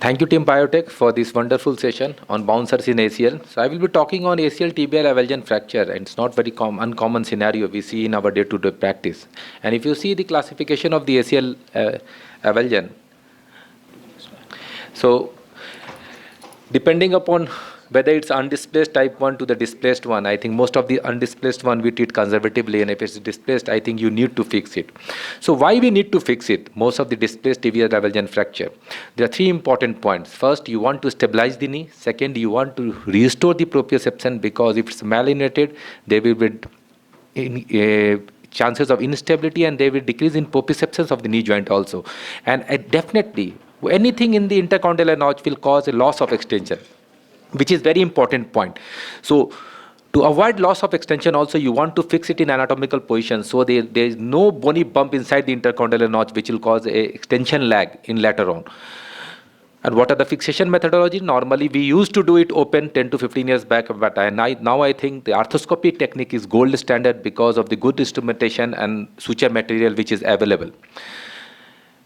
Thank you, Team Biotech, for this wonderful session on bouncers in ACL. So I will be talking on ACL Tibial Avulsion Fracture, and it's not very uncommon scenario we see in our day-to-day practice. And if you see the classification of the ACL avulsion, so depending upon whether it's undisplaced type 1 to the displaced one, I think most of the undisplaced one we treat conservatively, and if it's displaced, I think you need to fix it. So why we need to fix it? Most of the displaced tibial avulsion fracture. There are three important points. First, you want to stabilize the knee. Second, you want to restore the proprioception, because if it's malinated, there will be chances of instability, and they will decrease in proprioceptions of the knee joint also. And definitely, anything in the intercondylar notch will cause a loss of extension, which is very important point. So to avoid loss of extension also, you want to fix it in anatomical position, so there is no bony bump inside the intercondylar notch which will cause a extension lag in later on. And what are the fixation methodology? Normally we used to do it open 10 to 15 years back, but now I think the arthroscopic technique is gold standard because of the good instrumentation and suture material which is available.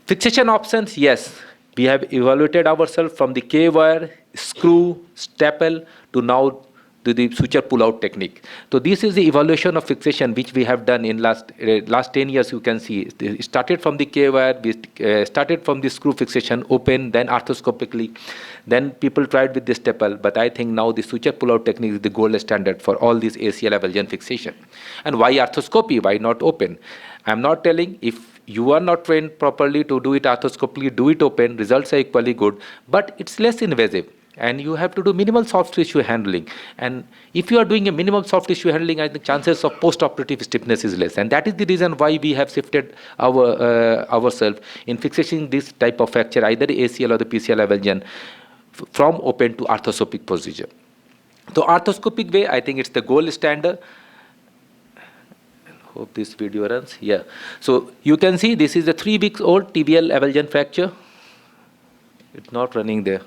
Fixation options, yes. We have evaluated ourselves from the K-wire, screw, staple to now to the suture pull-out technique. So this is the evaluation of fixation which we have done in last 10 years. You can see it started from the K-wire, we started from the screw fixation, open, then arthroscopically, then people tried with the staple. But I think now the suture pull-out technique is the gold standard for all these ACL avulsion fixation. And why arthroscopy? Why not open? I'm not telling if you are not trained properly to do it arthroscopically, do it open, results are equally good, but it's less invasive. And you have to do minimal soft tissue handling. And if you are doing a minimal soft tissue handling, I think chances of post-operative stiffness is less. And that is the reason why we have shifted ourselves in fixing this type of fracture, either the ACL or the PCL avulsion, from open to arthroscopic procedure. So arthroscopic way, I think it's the gold standard. Hope this video runs. Yeah. So you can see this is a 3 weeks old tibial avulsion fracture. It's not running there.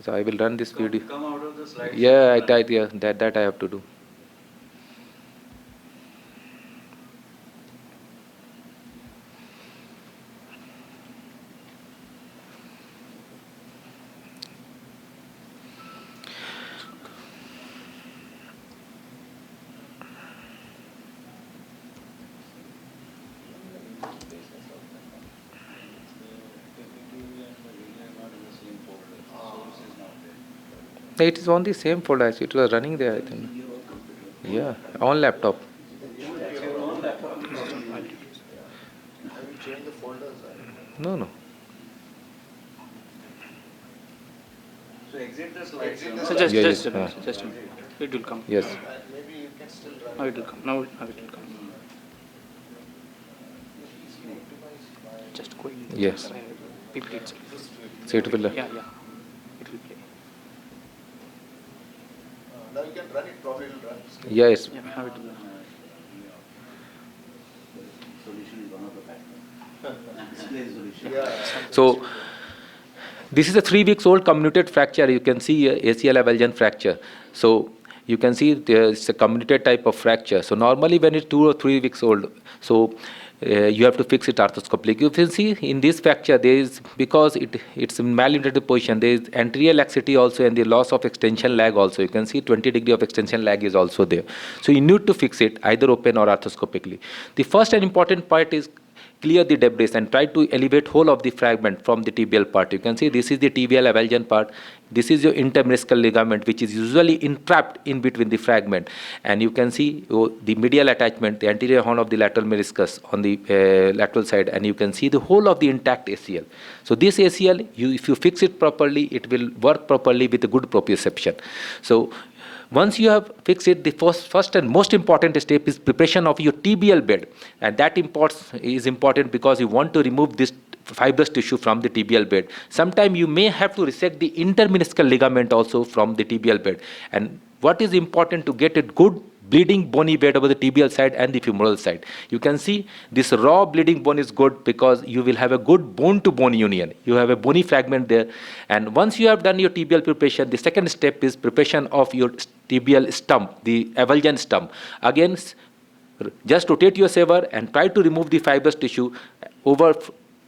So I will run this video. Come out of the slide. Yeah, I tried. Yeah, that I have to do. It is on the same folder. Actually, it was running there, I think. Yeah, on laptop. Have you changed the folders? No. So exit the slide. So just Yes, a minute. It will come. Yes. Maybe you can still run. Now it will come. Now it will come. Just going. Yes. PPT itself. So it will. Yeah. It will play. Now you can run it, probably it will run. Yes. Yeah, now it will. Solution is one of the factors. Display solution. Yeah. So this is a 3 weeks old comminuted fracture. You can see ACL avulsion fracture. So you can see it's a comminuted type of fracture. So normally when it's 2 or 3 weeks old, so you have to fix it arthroscopically. You can see in this fracture there is, because it's in malunited position, there is anterior laxity also and the loss of extension lag also. You can see 20 degree of extension lag is also there. So you need to fix it either open or arthroscopically. The first and important part is clear the debris and try to elevate whole of the fragment from the tibial part. You can see this is the tibial avulsion part. This is your intermeniscal ligament, which is usually entrapped in between the fragment. And you can see the medial attachment, the anterior horn of the lateral meniscus on the lateral side, and you can see the whole of the intact ACL. So this ACL, if you fix it properly, it will work properly with a good proprioception. So once you have fixed it, the first and most important step is preparation of your tibial bed. And that is important because you want to remove this fibrous tissue from the tibial bed. Sometimes you may have to resect the intermeniscal ligament also from the tibial bed. And what is important to get a good bleeding bony bed over the tibial side and the femoral side. You can see this raw bleeding bone is good because you will have a good bone-to-bone union. You have a bony fragment there. And once you have done your tibial preparation, the second step is preparation of your tibial stump, the avulsion stump. Again, just rotate your saver and try to remove the fibrous tissue over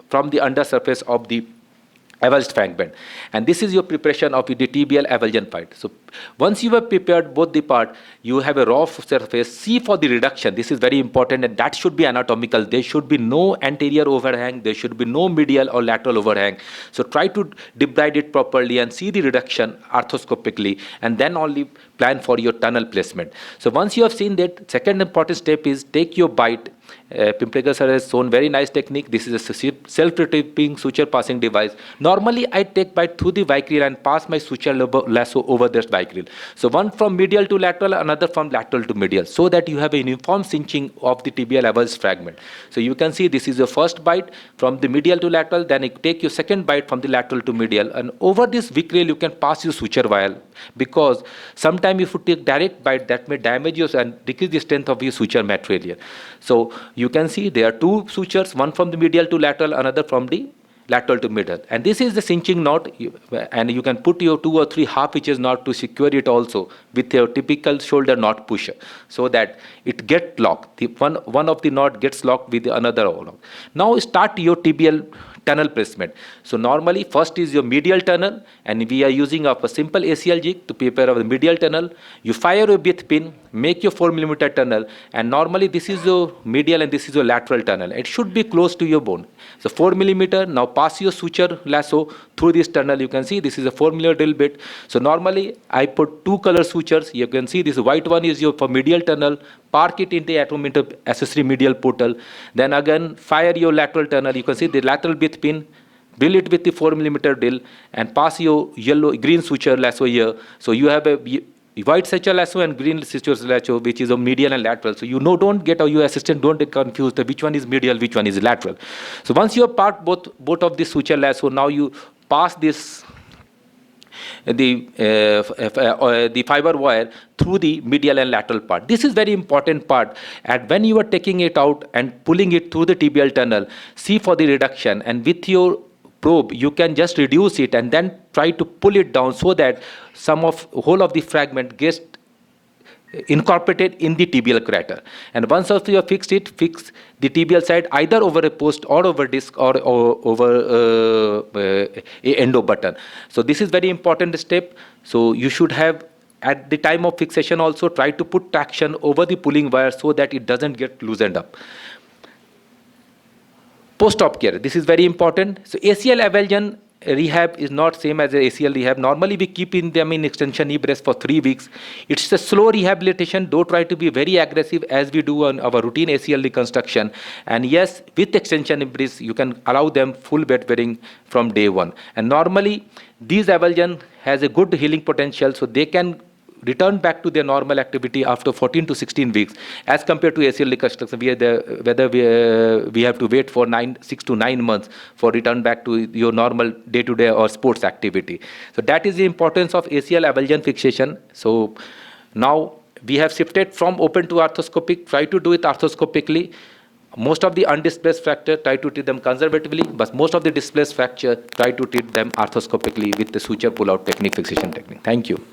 from the undersurface of the avulsed fragment. And this is your preparation of the tibial avulsion part. So once you have prepared both the part, you have a raw surface. See for the reduction. This is very important, and that should be anatomical. There should be no anterior overhang. There should be no medial or lateral overhang. So try to debride it properly and see the reduction arthroscopically, and then only plan for your tunnel placement. So once you have seen that, second important step is take your bite. Pimplegar sir has shown very nice technique. This is a self-retrieving suture passing device. Normally, I take bite through the vicryl and pass my suture lasso over this vicryl. So one from medial to lateral, another from lateral to medial, so that you have a uniform cinching of the tibial avulsed fragment. So you can see this is your first bite from the medial to lateral, then you take your second bite from the lateral to medial, and over this vicryl you can pass your suture vial, because sometimes if you take direct bite, that may damage you and decrease the strength of your suture material. So you can see there are two sutures, one from the medial to lateral, another from the lateral to medial. And this is the cinching knot, and you can put your 2 or 3 half inches knot to secure it also with your typical shoulder knot pusher, so that it gets locked. One of the knot gets locked with the another. Now start your tibial tunnel placement. So normally first is your medial tunnel, and we are using a simple ACL jig to prepare our medial tunnel. You fire your bit pin, make your 4 millimeter tunnel, and normally this is your medial and this is your lateral tunnel. It should be close to your bone. So 4 millimeter, now pass your suture lasso through this tunnel. You can see this is a 4 millimeter drill bit. So normally I put 2 color sutures. You can see this white one is your for medial tunnel. Park it in the accessory medial portal. Then again fire your lateral tunnel. You can see the lateral bit pin, drill it with the 4 millimeter drill, and pass your green suture lasso here. So you have a white suture lasso and green suture lasso, which is a medial and lateral. So don't get, or your assistant don't get confused which one is medial, which one is lateral. So once you have parked both of the suture lasso, now you pass this the fiber wire through the medial and lateral part. This is very important part, and when you are taking it out and pulling it through the tibial tunnel, see for the reduction, and with your probe you can just reduce it and then try to pull it down, so that whole of the fragment gets incorporated in the tibial crater. And once also you have fixed it, fix the tibial side either over a post or over disc or over a endo button. So this is very important step. So you should have, at the time of fixation also, try to put traction over the pulling wire so that it doesn't get loosened up. Post-op care, this is very important. So ACL avulsion rehab is not same as a ACL rehab. Normally we keep them in extension knee brace for 3 weeks. It's a slow rehabilitation. Don't try to be very aggressive as we do on our routine ACL reconstruction. And yes, with extension knee brace, you can allow them full bed wearing from day 1. And normally these avulsion has a good healing potential, so they can return back to their normal activity after 14 to 16 weeks, as compared to ACL reconstruction, whether we have to wait for 6 to 9 months for return back to your normal day-to-day or sports activity. So that is the importance of ACL avulsion fixation. So now we have shifted from open to arthroscopic. Try to do it arthroscopically. Most of the undisplaced fracture, try to treat them conservatively, but most of the displaced fracture, try to treat them arthroscopically with the suture pull-out technique, fixation technique. Thank you.